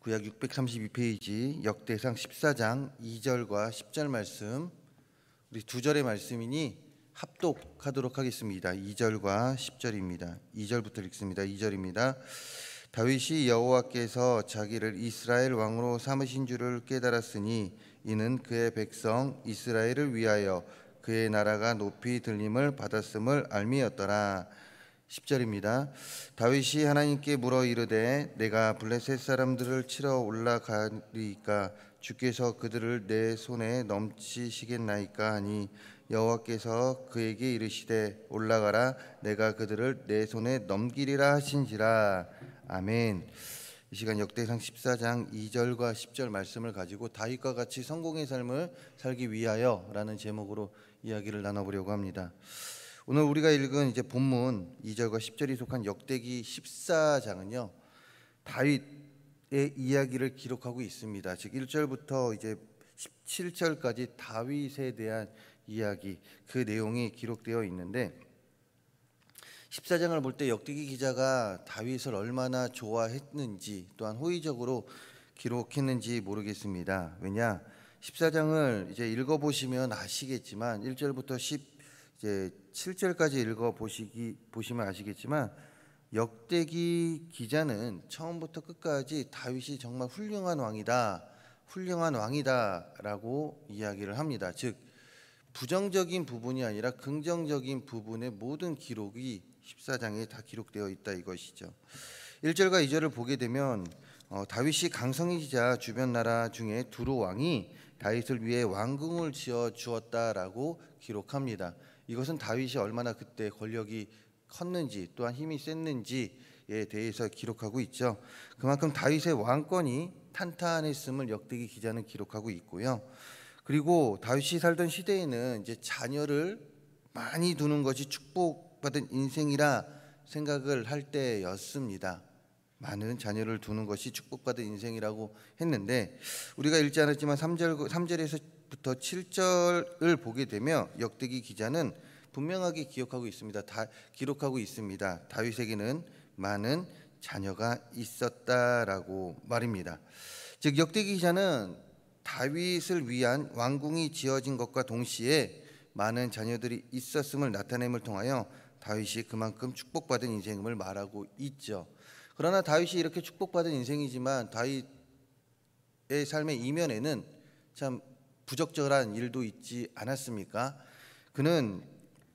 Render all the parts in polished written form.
구약 632페이지 역대상 14장 2절과 10절 말씀, 우리 두 절의 말씀이니 합독하도록 하겠습니다. 2절과 10절입니다. 2절부터 읽습니다. 2절입니다. 다윗이 여호와께서 자기를 이스라엘 왕으로 삼으신 줄을 깨달았으니 이는 그의 백성 이스라엘을 위하여 그의 나라가 높이 들림을 받았음을 알미였더라. 10절입니다. 다윗이 하나님께 물어 이르되 내가 블레셋 사람들을 치러 올라가리이까 주께서 그들을 내 손에 넘치시겠나이까 하니 여호와께서 그에게 이르시되 올라가라 내가 그들을 내 손에 넘기리라 하신지라. 아멘. 이 시간 역대상 14장 2절과 10절 말씀을 가지고 다윗과 같이 성공의 삶을 살기 위하여 라는 제목으로 이야기를 나눠보려고 합니다. 오늘 우리가 읽은 이제 본문 2절과 10절이 속한 역대기 14장은요, 다윗의 이야기를 기록하고 있습니다. 즉 1절부터 이제 17절까지 다윗에 대한 이야기, 그 내용이 기록되어 있는데 14장을 볼 때 역대기 기자가 다윗을 얼마나 좋아했는지 또한 호의적으로 기록했는지 모르겠습니다. 왜냐, 14장을 이제 읽어보시면 아시겠지만 1절부터 7절까지 보시면 아시겠지만 역대기 기자는 처음부터 끝까지 다윗이 정말 훌륭한 왕이다라고 이야기를 합니다. 즉 부정적인 부분이 아니라 긍정적인 부분의 모든 기록이 14장에 다 기록되어 있다 이것이죠. 1절과 2절을 보게 되면 다윗이 강성이자 주변 나라 중에 두로 왕이 다윗을 위해 왕궁을 지어 주었다라고 기록합니다. 이것은 다윗이 얼마나 그때 권력이 컸는지 또한 힘이 셌는지에 대해서 기록하고 있죠. 그만큼 다윗의 왕권이 탄탄했음을 역대기 기자는 기록하고 있고요. 그리고 다윗이 살던 시대에는 이제 자녀를 많이 두는 것이 축복받은 인생이라 생각을 할 때였습니다. 많은 자녀를 두는 것이 축복받은 인생이라고 했는데 우리가 읽지 않았지만 3절에서부터 7절을 보게 되면 역대기 기자는 분명하게 기록하고 있습니다. 다윗에게는 많은 자녀가 있었다라고 말입니다. 즉 역대기 기자는 다윗을 위한 왕궁이 지어진 것과 동시에 많은 자녀들이 있었음을 나타냄을 통하여 다윗이 그만큼 축복받은 인생임을 말하고 있죠. 그러나 다윗이 이렇게 축복받은 인생이지만 다윗의 삶의 이면에는 참 부적절한 일도 있지 않았습니까? 그는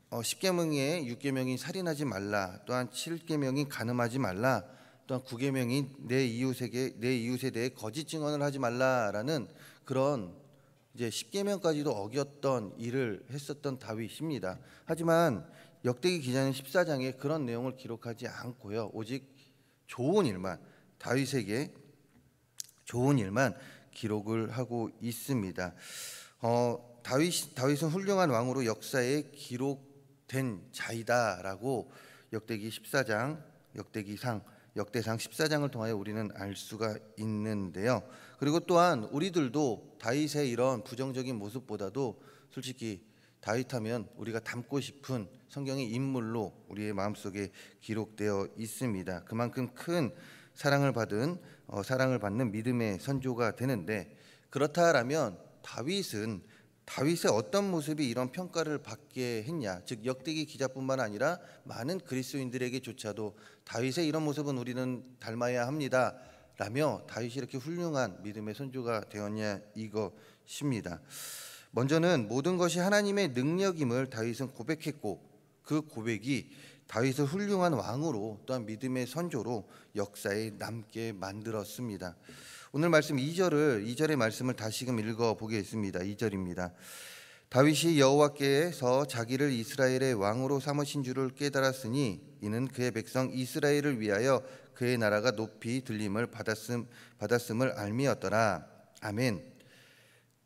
10계명의 6계명인 살인하지 말라, 또한 7계명인 간음하지 말라, 또한 9계명인 내 이웃에 대해 거짓 증언을 하지 말라라는 그런 이제 10계명까지도 어겼던 일을 했었던 다윗입니다. 하지만 역대기 기자는 14장에 그런 내용을 기록하지 않고요, 오직 좋은 일만, 다윗에게 좋은 일만 기록을 하고 있습니다. 다윗은 훌륭한 왕으로 역사에 기록된 자이다라고 역대기 14장, 역대상 14장을 통하여 우리는 알 수가 있는데요. 그리고 또한 우리들도 다윗의 이런 부정적인 모습보다도 솔직히 다윗하면 우리가 닮고 싶은 성경의 인물로 우리의 마음속에 기록되어 있습니다. 그만큼 큰 사랑을 받는 믿음의 선조가 되는데, 그렇다라면 다윗의 어떤 모습이 이런 평가를 받게 했냐? 즉 역대기 기자뿐만 아니라 많은 그리스도인들에게조차도 다윗의 이런 모습은 우리는 닮아야 합니다 라며 다윗이 이렇게 훌륭한 믿음의 선조가 되었냐 이것입니다. 먼저는 모든 것이 하나님의 능력임을 다윗은 고백했고, 그 고백이 다윗을 훌륭한 왕으로 또한 믿음의 선조로 역사에 남게 만들었습니다. 오늘 말씀 2절의 말씀을 다시금 읽어보겠습니다. 2절입니다. 다윗이 여호와께서 자기를 이스라엘의 왕으로 삼으신 줄을 깨달았으니 이는 그의 백성 이스라엘을 위하여 그의 나라가 높이 들림을 받았음을 알미였더라. 아멘.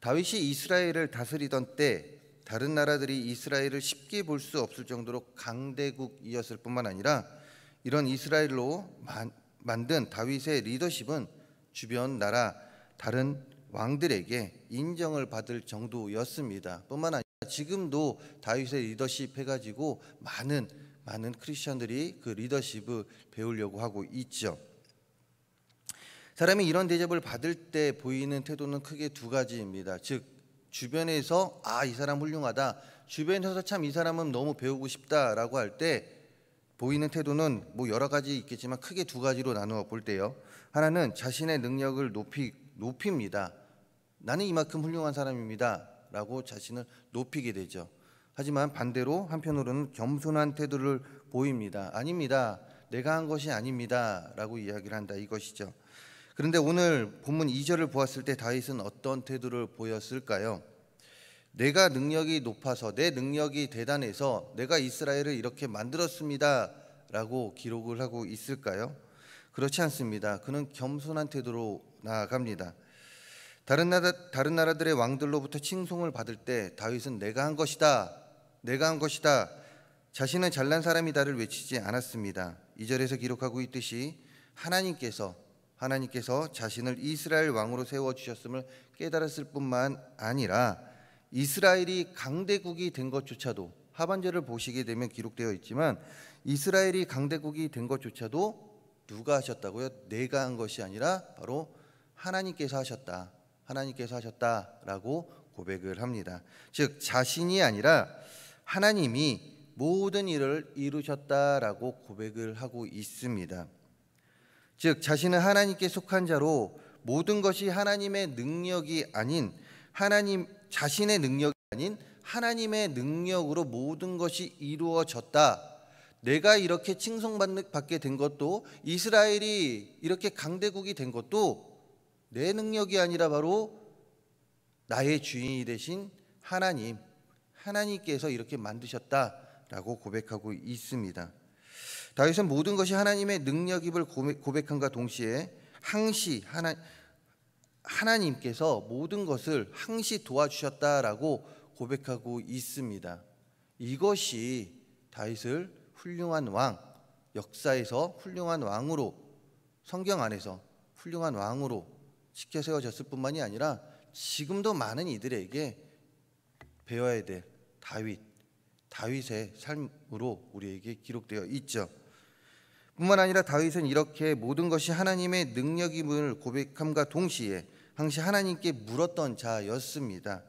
다윗이 이스라엘을 다스리던 때 다른 나라들이 이스라엘을 쉽게 볼 수 없을 정도로 강대국이었을 뿐만 아니라 이런 이스라엘로 만든 다윗의 리더십은 주변 나라 다른 왕들에게 인정을 받을 정도였습니다. 뿐만 아니라 지금도 다윗의 리더십 해가지고 많은 크리스천들이 그 리더십을 배우려고 하고 있죠. 사람이 이런 대접을 받을 때 보이는 태도는 크게 두 가지입니다. 즉 주변에서 이 사람 훌륭하다, 주변에서 참 이 사람은 너무 배우고 싶다라고 할 때 보이는 태도는 뭐 여러 가지 있겠지만 크게 두 가지로 나누어 볼 때요. 하나는 자신의 능력을 높입니다. 나는 이만큼 훌륭한 사람입니다 라고 자신을 높이게 되죠. 하지만 반대로 한편으로는 겸손한 태도를 보입니다. 아닙니다, 내가 한 것이 아닙니다 라고 이야기를 한다, 이것이죠. 그런데 오늘 본문 2절을 보았을 때 다윗은 어떤 태도를 보였을까요? 내가 능력이 높아서, 내 능력이 대단해서 내가 이스라엘을 이렇게 만들었습니다 라고 기록을 하고 있을까요? 그렇지 않습니다. 그는 겸손한 태도로 나아갑니다. 다른 나라들의 왕들로부터 칭송을 받을 때 다윗은 내가 한 것이다, 내가 한 것이다, 자신은 잘난 사람이다를 외치지 않았습니다. 2절에서 기록하고 있듯이 하나님께서 자신을 이스라엘 왕으로 세워주셨음을 깨달았을 뿐만 아니라 이스라엘이 강대국이 된 것조차도, 하반절을 보시게 되면 기록되어 있지만 이스라엘이 강대국이 된 것조차도 누가 하셨다고요? 내가 한 것이 아니라 바로 하나님께서 하셨다라고 고백을 합니다. 즉 자신이 아니라 하나님이 모든 일을 이루셨다라고 고백을 하고 있습니다. 즉 자신은 하나님께 속한 자로 모든 것이 하나님의 능력이 아닌 자신의 능력이 아닌 하나님의 능력으로 모든 것이 이루어졌다. 내가 이렇게 칭송받게 된 것도, 이스라엘이 이렇게 강대국이 된 것도 내 능력이 아니라 바로 나의 주인이 되신 하나님께서 이렇게 만드셨다라고 고백하고 있습니다. 다윗은 모든 것이 하나님의 능력임을 고백함과 동시에 하나님께서 모든 것을 항시 도와주셨다라고 고백하고 있습니다. 이것이 다윗을 훌륭한 왕, 역사에서 훌륭한 왕으로, 성경 안에서 훌륭한 왕으로 지켜 세워졌을 뿐만이 아니라 지금도 많은 이들에게 배워야 될 다윗의 삶으로 우리에게 기록되어 있죠. 뿐만 아니라 다윗은 이렇게 모든 것이 하나님의 능력임을 고백함과 동시에 항시 하나님께 물었던 자였습니다.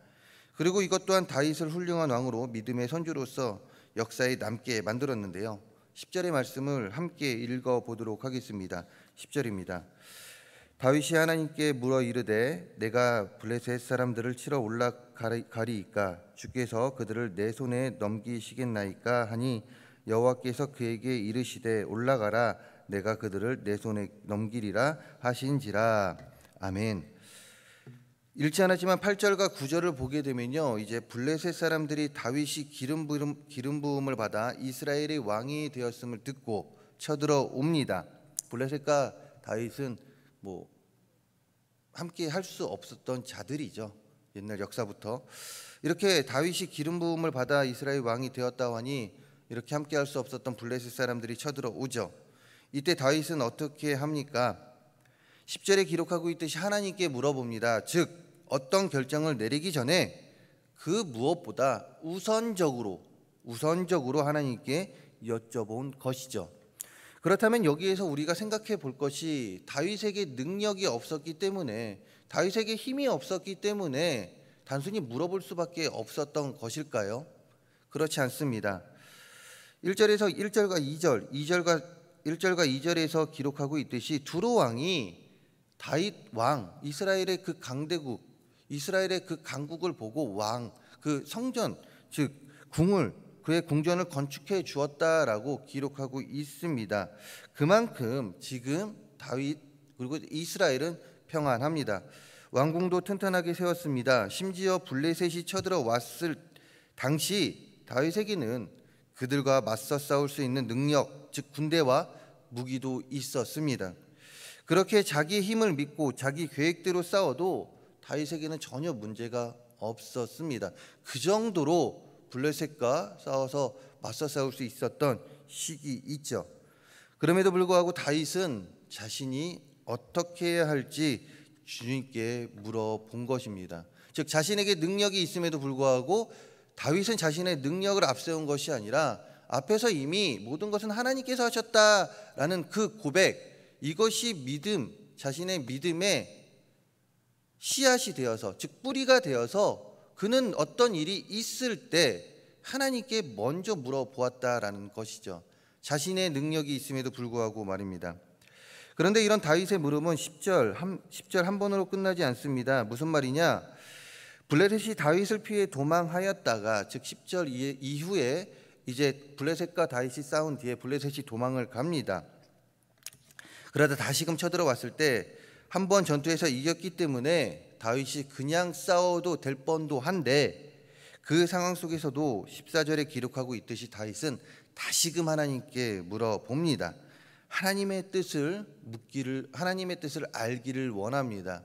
그리고 이것 또한 다윗을 훌륭한 왕으로, 믿음의 선주로서 역사에 남게 만들었는데요. 10절의 말씀을 함께 읽어보도록 하겠습니다. 10절입니다. 다윗이 하나님께 물어 이르되 내가 블레셋 사람들을 치러 올라가리이까? 주께서 그들을 내 손에 넘기시겠나이까? 하니 여호와께서 그에게 이르시되 올라가라, 내가 그들을 내 손에 넘기리라 하신지라. 아멘. 읽지 않았지만 8절과 9절을 보게 되면요, 이제 블레셋 사람들이 다윗이 기름 부음을 받아 이스라엘의 왕이 되었음을 듣고 쳐들어 옵니다. 블레셋과 다윗은 함께 할 수 없었던 자들이죠. 옛날 역사부터 이렇게 다윗이 기름 부음을 받아 이스라엘 왕이 되었다고 하니 이렇게 함께 할 수 없었던 블레셋 사람들이 쳐들어 오죠. 이때 다윗은 어떻게 합니까? 10절에 기록하고 있듯이 하나님께 물어봅니다. 즉 어떤 결정을 내리기 전에 그 무엇보다 우선적으로 하나님께 여쭤본 것이죠. 그렇다면 여기에서 우리가 생각해 볼 것이, 다윗에게 능력이 없었기 때문에, 다윗에게 힘이 없었기 때문에 단순히 물어볼 수밖에 없었던 것일까요? 그렇지 않습니다. 1절과 2절에서 기록하고 있듯이 두로 왕이 다윗 왕, 이스라엘의 그 강대국, 이스라엘의 그 강국을 보고 그 성전, 즉 그의 궁전을 건축해 주었다라고 기록하고 있습니다. 그만큼 지금 다윗 그리고 이스라엘은 평안합니다. 왕궁도 튼튼하게 세웠습니다. 심지어 블레셋이 쳐들어 왔을 당시 다윗에게는 그들과 맞서 싸울 수 있는 능력, 즉 군대와 무기도 있었습니다. 그렇게 자기의 힘을 믿고 자기 계획대로 싸워도 다윗에게는 전혀 문제가 없었습니다. 그 정도로 블레셋과 싸워서 맞서 싸울 수 있었던 시기 있죠. 그럼에도 불구하고 다윗은 자신이 어떻게 해야 할지 주님께 물어본 것입니다. 즉 자신에게 능력이 있음에도 불구하고 다윗은 자신의 능력을 앞세운 것이 아니라 앞에서 이미 모든 것은 하나님께서 하셨다라는 그 고백, 이것이 믿음, 자신의 믿음의 씨앗이 되어서, 즉 뿌리가 되어서 그는 어떤 일이 있을 때 하나님께 먼저 물어보았다라는 것이죠. 자신의 능력이 있음에도 불구하고 말입니다. 그런데 이런 다윗의 물음은 10절 한 번으로 끝나지 않습니다. 무슨 말이냐? 블레셋이 다윗을 피해 도망하였다가, 즉 10절 이후에 이제 블레셋과 다윗이 싸운 뒤에 블레셋이 도망을 갑니다. 그러다 다시금 쳐들어왔을 때 한 번 전투에서 이겼기 때문에 다윗이 그냥 싸워도 될 뻔도 한데, 그 상황 속에서도 14절에 기록하고 있듯이 다윗은 다시금 하나님께 물어봅니다. 하나님의 뜻을 알기를 원합니다.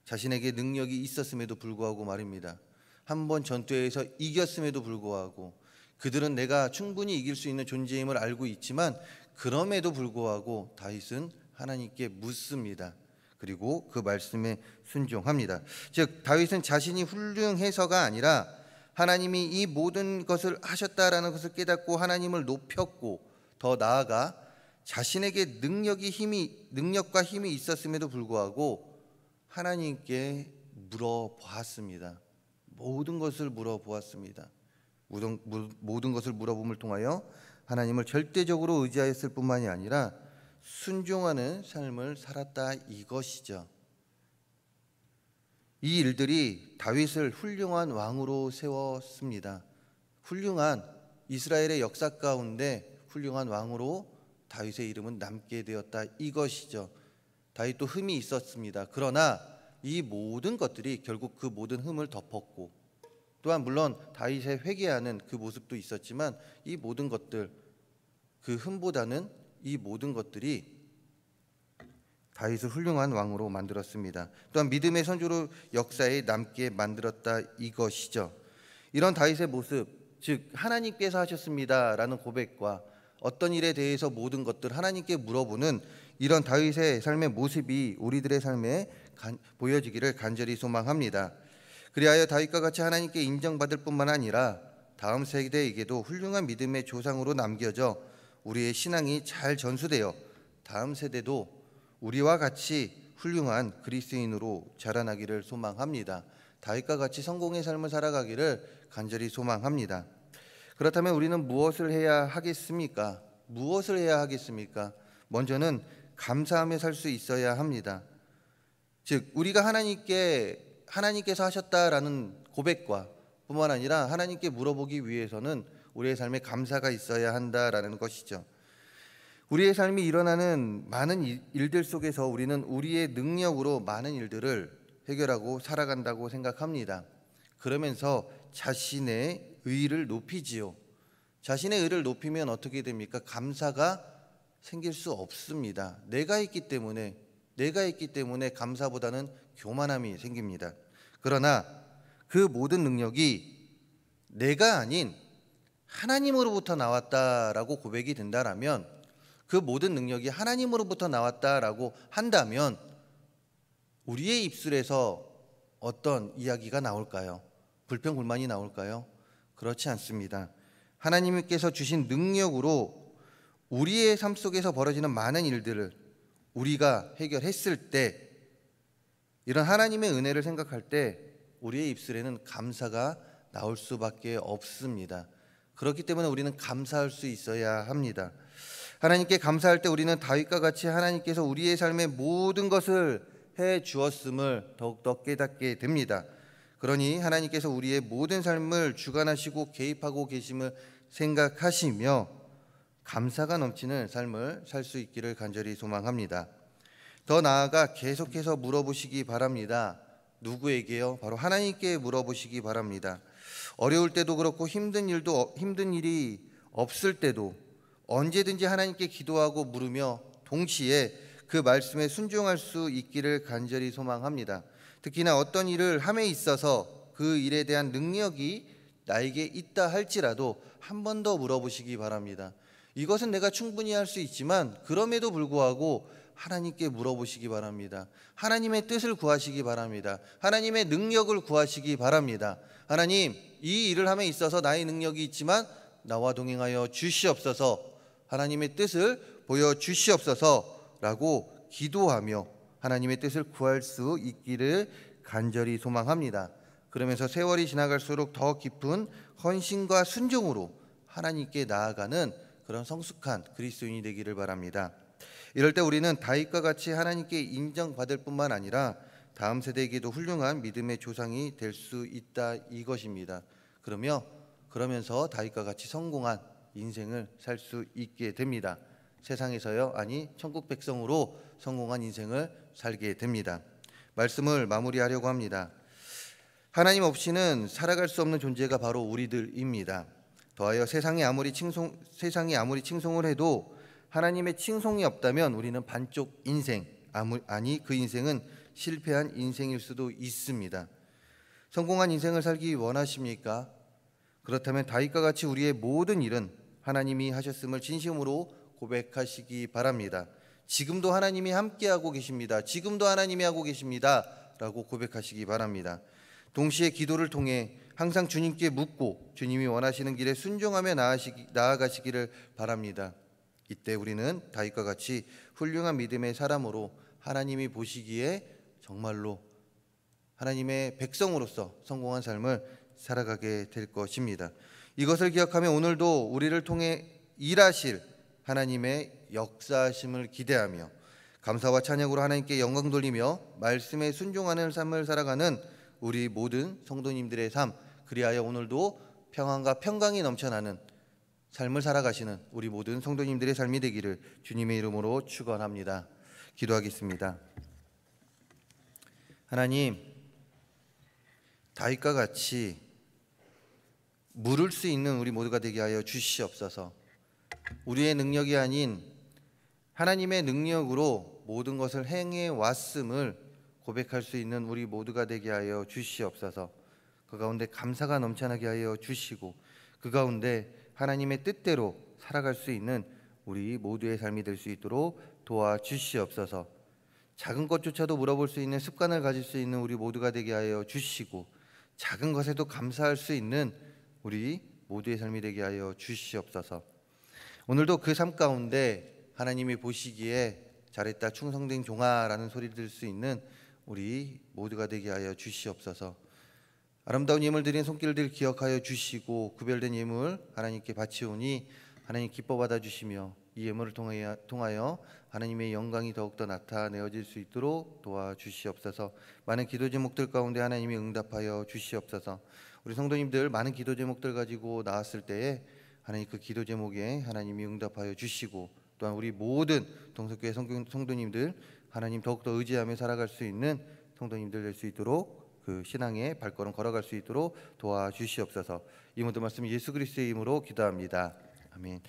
자신에게 능력이 있었음에도 불구하고 말입니다. 한 번 전투에서 이겼음에도 불구하고, 그들은 내가 충분히 이길 수 있는 존재임을 알고 있지만 그럼에도 불구하고 다윗은 하나님께 묻습니다. 그리고 그 말씀에 순종합니다. 즉 다윗은 자신이 훌륭해서가 아니라 하나님이 이 모든 것을 하셨다라는 것을 깨닫고 하나님을 높였고, 더 나아가 자신에게 능력과 힘이 있었음에도 불구하고 하나님께 물어보았습니다. 모든 것을 물어보았습니다. 모든 것을 물어봄을 통하여 하나님을 절대적으로 의지하였을 뿐만이 아니라 순종하는 삶을 살았다, 이것이죠. 이 일들이 다윗을 훌륭한 왕으로 세웠습니다. 훌륭한 이스라엘의 역사 가운데 훌륭한 왕으로 다윗의 이름은 남게 되었다, 이것이죠. 다윗도 흠이 있었습니다. 그러나 이 모든 것들이 결국 그 모든 흠을 덮었고, 또한 물론 다윗의 회개하는 그 모습도 있었지만 이 모든 것들, 그 흠보다는 이 모든 것들이 다윗을 훌륭한 왕으로 만들었습니다. 또한 믿음의 선조로 역사에 남게 만들었다, 이것이죠. 이런 다윗의 모습, 즉 하나님께서 하셨습니다라는 고백과 어떤 일에 대해서 모든 것들 하나님께 물어보는 이런 다윗의 삶의 모습이 우리들의 삶에 보여지기를 간절히 소망합니다. 그리하여 다윗과 같이 하나님께 인정받을 뿐만 아니라 다음 세대에게도 훌륭한 믿음의 조상으로 남겨져 우리의 신앙이 잘 전수되어 다음 세대도 우리와 같이 훌륭한 그리스도인으로 자라나기를 소망합니다. 다윗과 같이 성공의 삶을 살아가기를 간절히 소망합니다. 그렇다면 우리는 무엇을 해야 하겠습니까? 무엇을 해야 하겠습니까? 먼저는 감사하며 살 수 있어야 합니다. 즉 우리가 하나님께서 하셨다라는 고백과 뿐만 아니라 하나님께 물어보기 위해서는 우리의 삶에 감사가 있어야 한다라는 것이죠. 우리의 삶이 일어나는 많은 일들 속에서 우리는 우리의 능력으로 많은 일들을 해결하고 살아간다고 생각합니다. 그러면서 자신의 의의를 높이지요. 자신의 의의를 높이면 어떻게 됩니까? 감사가 생길 수 없습니다. 내가 있기 때문에 감사보다는 교만함이 생깁니다. 그러나 그 모든 능력이 내가 아닌 하나님으로부터 나왔다라고 고백이 된다라면, 그 모든 능력이 하나님으로부터 나왔다라고 한다면 우리의 입술에서 어떤 이야기가 나올까요? 불평불만이 나올까요? 그렇지 않습니다. 하나님께서 주신 능력으로 우리의 삶 속에서 벌어지는 많은 일들을 우리가 해결했을 때, 이런 하나님의 은혜를 생각할 때 우리의 입술에는 감사가 나올 수밖에 없습니다. 그렇기 때문에 우리는 감사할 수 있어야 합니다. 하나님께 감사할 때 우리는 다윗과 같이 하나님께서 우리의 삶의 모든 것을 해 주었음을 더욱더 깨닫게 됩니다. 그러니 하나님께서 우리의 모든 삶을 주관하시고 개입하고 계심을 생각하시며 감사가 넘치는 삶을 살 수 있기를 간절히 소망합니다. 더 나아가 계속해서 물어보시기 바랍니다. 누구에게요? 바로 하나님께 물어보시기 바랍니다. 어려울 때도 그렇고 힘든 일이 없을 때도 언제든지 하나님께 기도하고 물으며 동시에 그 말씀에 순종할 수 있기를 간절히 소망합니다. 특히나 어떤 일을 함에 있어서 그 일에 대한 능력이 나에게 있다 할지라도 한 번 더 물어보시기 바랍니다. 이것은 내가 충분히 할 수 있지만 그럼에도 불구하고 하나님께 물어보시기 바랍니다. 하나님의 뜻을 구하시기 바랍니다. 하나님의 능력을 구하시기 바랍니다. 하나님, 이 일을 함에 있어서 나의 능력이 있지만 나와 동행하여 주시옵소서, 하나님의 뜻을 보여주시옵소서라고 기도하며 하나님의 뜻을 구할 수 있기를 간절히 소망합니다. 그러면서 세월이 지나갈수록 더 깊은 헌신과 순종으로 하나님께 나아가는 그런 성숙한 그리스도인이 되기를 바랍니다. 이럴 때 우리는 다윗과 같이 하나님께 인정받을 뿐만 아니라 다음 세대에게도 훌륭한 믿음의 조상이 될 수 있다 이것입니다. 그러면서 다윗과 같이 성공한 인생을 살 수 있게 됩니다. 세상에서요, 아니 천국 백성으로 성공한 인생을 살게 됩니다. 말씀을 마무리하려고 합니다. 하나님 없이는 살아갈 수 없는 존재가 바로 우리들입니다. 더하여 세상이 아무리 칭송을 해도 하나님의 칭송이 없다면 우리는 반쪽 인생, 그 인생은 실패한 인생일 수도 있습니다. 성공한 인생을 살기 원하십니까? 그렇다면 다윗과 같이 우리의 모든 일은 하나님이 하셨음을 진심으로 고백하시기 바랍니다. 지금도 하나님이 함께하고 계십니다. 지금도 하나님이 하고 계십니다 라고 고백하시기 바랍니다. 동시에 기도를 통해 항상 주님께 묻고 주님이 원하시는 길에 순종하며 나아가시기를 바랍니다. 이때 우리는 다윗과 같이 훌륭한 믿음의 사람으로 하나님이 보시기에 정말로 하나님의 백성으로서 성공한 삶을 살아가게 될 것입니다. 이것을 기억하며 오늘도 우리를 통해 일하실 하나님의 역사하심을 기대하며 감사와 찬양으로 하나님께 영광 돌리며 말씀에 순종하는 삶을 살아가는 우리 모든 성도님들의 삶, 그리하여 오늘도 평안과 평강이 넘쳐나는 삶을 살아가시는 우리 모든 성도님들의 삶이 되기를 주님의 이름으로 축원합니다. 기도하겠습니다. 하나님, 다윗과 같이 물을 수 있는 우리 모두가 되게 하여 주시옵소서. 우리의 능력이 아닌 하나님의 능력으로 모든 것을 행해 왔음을 고백할 수 있는 우리 모두가 되게 하여 주시옵소서. 그 가운데 감사가 넘쳐나게 하여 주시고 그 가운데 하나님의 뜻대로 살아갈 수 있는 우리 모두의 삶이 될 수 있도록 도와주시옵소서. 작은 것조차도 물어볼 수 있는 습관을 가질 수 있는 우리 모두가 되게 하여 주시고 작은 것에도 감사할 수 있는 우리 모두의 삶이 되게 하여 주시옵소서. 오늘도 그 삶 가운데 하나님이 보시기에 잘했다 충성된 종아라는 소리 들을 수 있는 우리 모두가 되게 하여 주시옵소서. 아름다운 예물 드린 손길들 기억하여 주시고 구별된 예물 하나님께 바치오니 하나님 기뻐 받아주시며 이 예물을 통하여 하나님의 영광이 더욱더 나타내어질 수 있도록 도와주시옵소서. 많은 기도 제목들 가운데 하나님이 응답하여 주시옵소서. 우리 성도님들 많은 기도 제목들 가지고 나왔을 때에 하나님 그 기도 제목에 하나님이 응답하여 주시고 또한 우리 모든 동석교회 성도님들 하나님 더욱더 의지하며 살아갈 수 있는 성도님들 될 수 있도록 그 신앙의 발걸음 걸어갈 수 있도록 도와주시옵소서. 이 모든 말씀 예수 그리스도의 이름으로 기도합니다. 아멘.